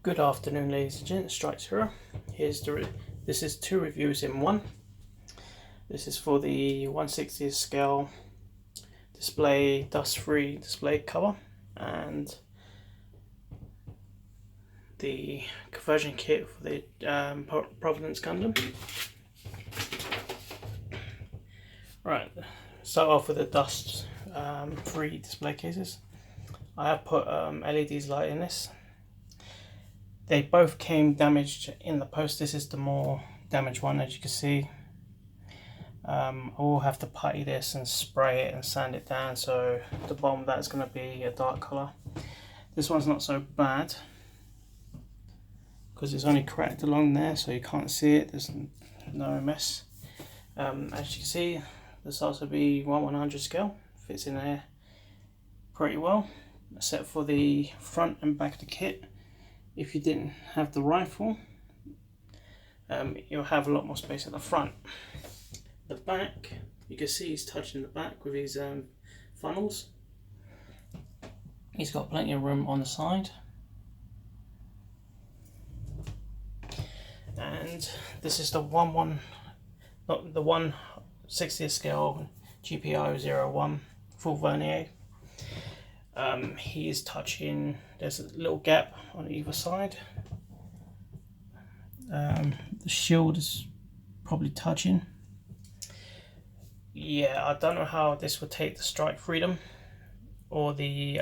Good afternoon, ladies and gents. Strikes here. This is two reviews in one. This is for the 1/60th scale display, dust-free display cover, and the conversion kit for the Providence Gundam. Right, start off with the dust-free display cases. I have put LEDs light in this. They both came damaged in the post. This is the more damaged one, as you can see. I will have to putty this and spray it and sand it down, so the bottom of that is going to be a dark colour. This one's not so bad because it's only cracked along there, so you can't see it. There's no mess. As you can see, this also be 1/100 scale. Fits in there pretty well, except for the front and back of the kit. If you didn't have the rifle, you'll have a lot more space at the front. The back, you can see he's touching the back with his funnels. He's got plenty of room on the side. And this is the 1/60th scale GPO-01 full vernier. He is touching, there's a little gap on either side. The shield is probably touching. Yeah, I don't know how this would take the Strike Freedom or the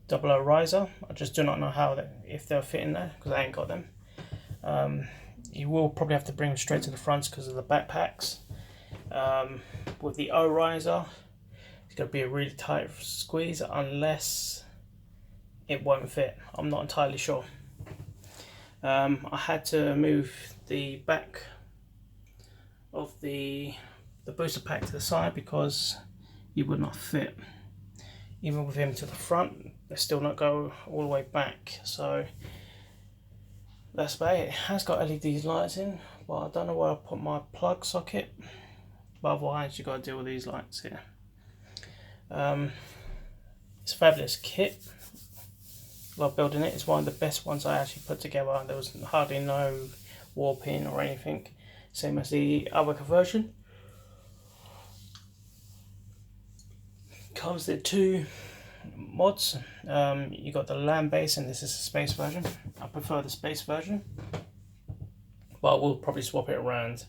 00 Riser. I just do not know how if they'll fit in there because I ain't got them. You will probably have to bring them straight to the front because of the backpacks. With the O Riser, it's going to be a really tight squeeze unless it won't fit. I'm not entirely sure. I had to move the back of the booster pack to the side because he would not fit. Even with him to the front, they still not go all the way back. So that's about it. It has got LED lights in, but I don't know where I put my plug socket. But otherwise, you got to deal with these lights here. It's a fabulous kit. Love building it. It's one of the best ones I actually put together. There was hardly no warping or anything, same as the other conversion. Comes with two mods. You got the land base, and this is the space version. I prefer the space version, but we'll probably swap it around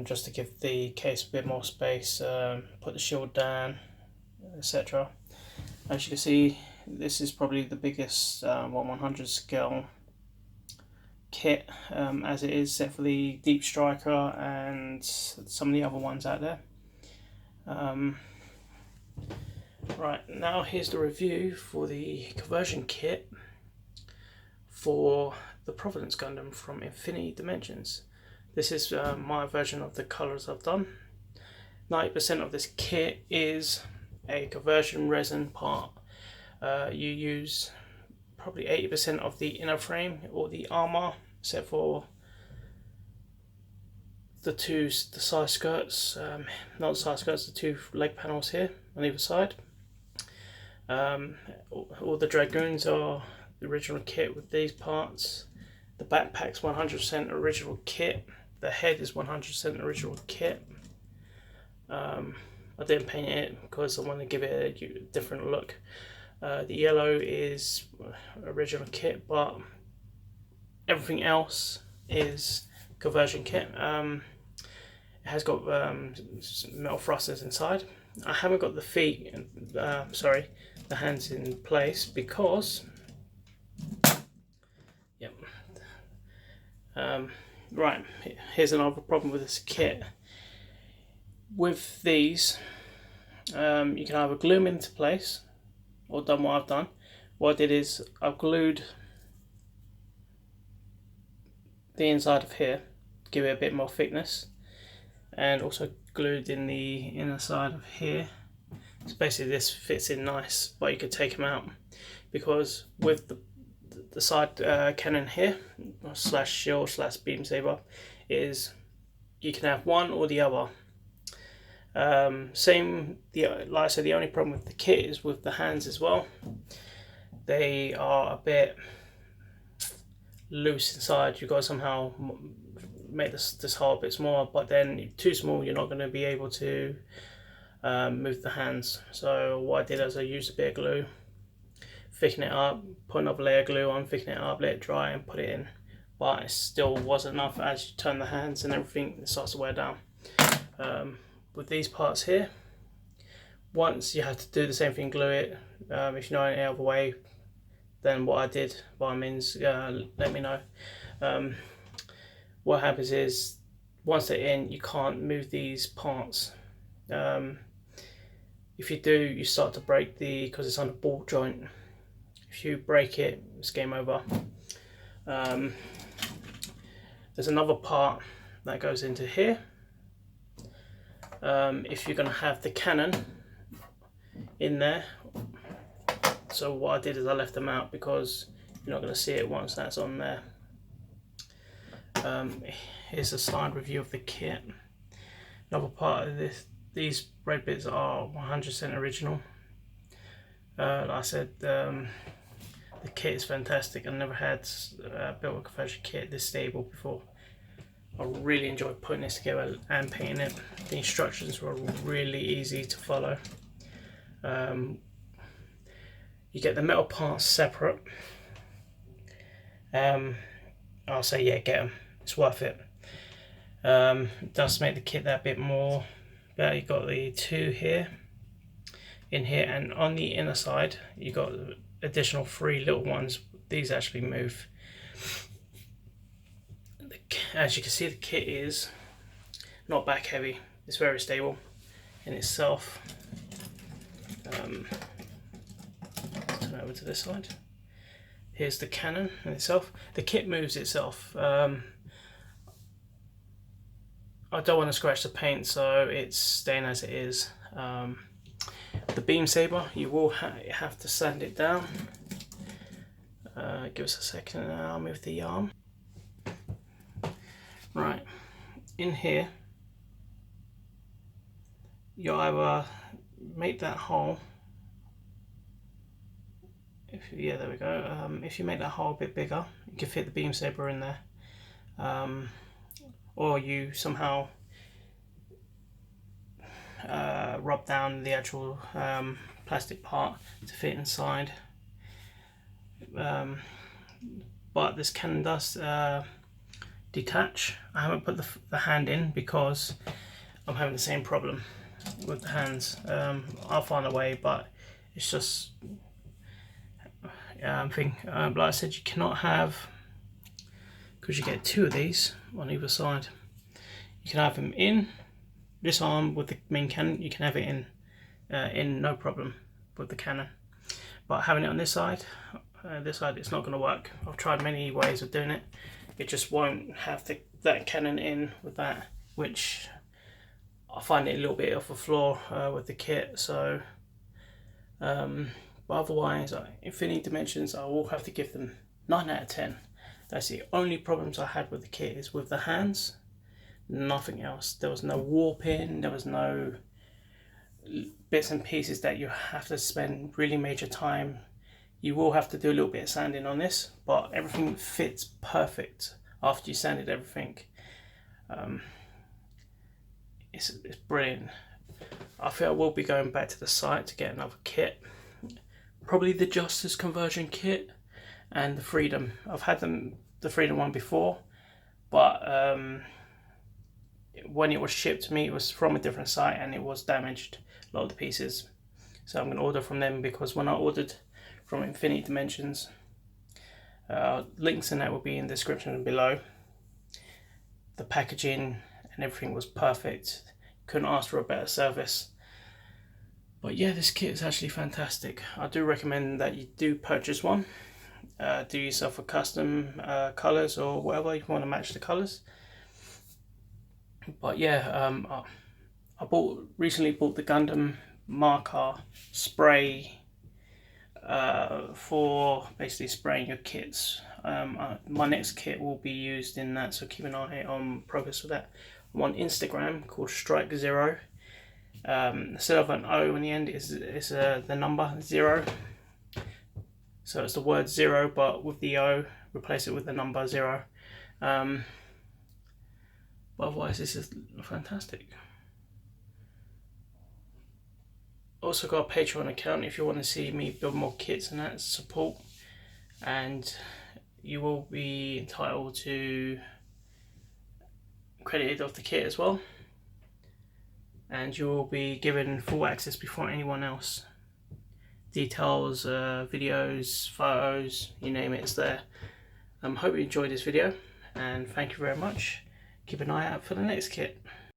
just to give the case a bit more space. Put the shield down, etc. As you can see, this is probably the biggest 1/100 scale kit as it is, except for the Deep Striker and some of the other ones out there. Right, now here's the review for the conversion kit for the Providence Gundam from Infinity Dimensions. This is my version of the colours I've done. 90% of this kit is a conversion resin part. You use probably 80% of the inner frame or the armour, except for the side skirts, not the side skirts, the two leg panels here on either side. All the Dragoons are the original kit with these parts. The backpack's 100% original kit. The head is 100% original kit. I didn't paint it because I want to give it a different look. The yellow is original kit, but everything else is conversion kit. It has got metal thrusters inside. I haven't got the feet, the hands in place because, yep. Right, here's another problem with this kit. With these, you can either glue them into place or done what I've done. What I did is I've glued the inside of here, give it a bit more thickness, and also glued in the inner side of here. So basically this fits in nice, but you could take them out because with the side cannon here, slash shield slash beam saber, is you can have one or the other. Like I said, the only problem with the kit is with the hands as well. they are a bit loose inside. You've got to somehow make this hole a bit smaller, but then too small you're not going to be able to move the hands. So what I did is I used a bit of glue, thicken it up, put another layer of glue on, thicken it up, let it dry and put it in. But it still wasn't enough. As you turn the hands and everything, it starts to wear down. With these parts here, once you have to do the same thing, glue it. If you know any other way than what I did, by all means let me know. What happens is once they're in, you can't move these parts. If you do, you start to break because it's on a ball joint. If you break it, it's game over. There's another part that goes into here. If you're going to have the cannon in there, so what I did is I left them out because you're not going to see it once that's on there. Here's a slide review of the kit. Another part of these red bits are 100% original. Like I said, the kit is fantastic. I never had built a conversion kit this stable before. I really enjoyed putting this together and painting it. The instructions were really easy to follow. You get the metal parts separate. I'll say yeah, get them. It's worth it. It does make the kit that bit more better. You've got the two here, in here, and on the inner side you've got additional 3 little ones. These actually move. As you can see, the kit is not back heavy. It's very stable in itself. Turn over to this side. Here's the cannon in itself. The kit moves itself. I don't want to scratch the paint, so it's staying as it is. The beam saber, you will have to sand it down. Give us a second and I'll move the arm. Right, in here, you either make that hole. Yeah, there we go. If you make that hole a bit bigger, you can fit the beam saber in there. Or you somehow rub down the actual plastic part to fit inside. But this cannon does detach. I haven't put the hand in because I'm having the same problem with the hands. I'll find a way, but it's just like I said, you cannot have, because you get 2 of these on either side. You can have them in this arm with the main cannon. You can have it in no problem with the cannon. But having it on this side, it's not going to work. I've tried many ways of doing it. It just won't have that cannon in with that, which I find it a little bit off the floor with the kit. So, but otherwise, Infinity Dimensions, I will have to give them 9 out of 10. That's the only problems I had with the kit, is with the hands. Nothing else. There was no warping. There was no bits and pieces that you have to spend really major time. You will have to do a little bit of sanding on this, but everything fits perfect after you sanded everything. It's brilliant. I feel I will be going back to the site to get another kit. Probably the Justice conversion kit and the Freedom. I've had the Freedom one before, but when it was shipped to me, it was from a different site and it was damaged, a lot of the pieces. So I'm going to order from them, because when I ordered from Infinity Dimensions, links in that will be in the description below. The packaging and everything was perfect. Couldn't ask for a better service. But yeah, this kit is actually fantastic. I do recommend that you do purchase one. Do yourself a custom colours or whatever if you want to match the colours. But yeah, I recently bought the Gundam marker spray for basically spraying your kits. My next kit will be used in that, so keep an eye on progress with that. I'm on Instagram called Strike Zero. Instead of an O in the end, it's the number 0. So it's the word 0, but with the O, replace it with the number 0. But otherwise, this is fantastic. Also got a Patreon account if you want to see me build more kits and that support, and you will be entitled to credited off the kit as well, and you will be given full access before anyone else. Details, videos, photos, you name it, it's there. Hope you enjoyed this video, and thank you very much. Keep an eye out for the next kit.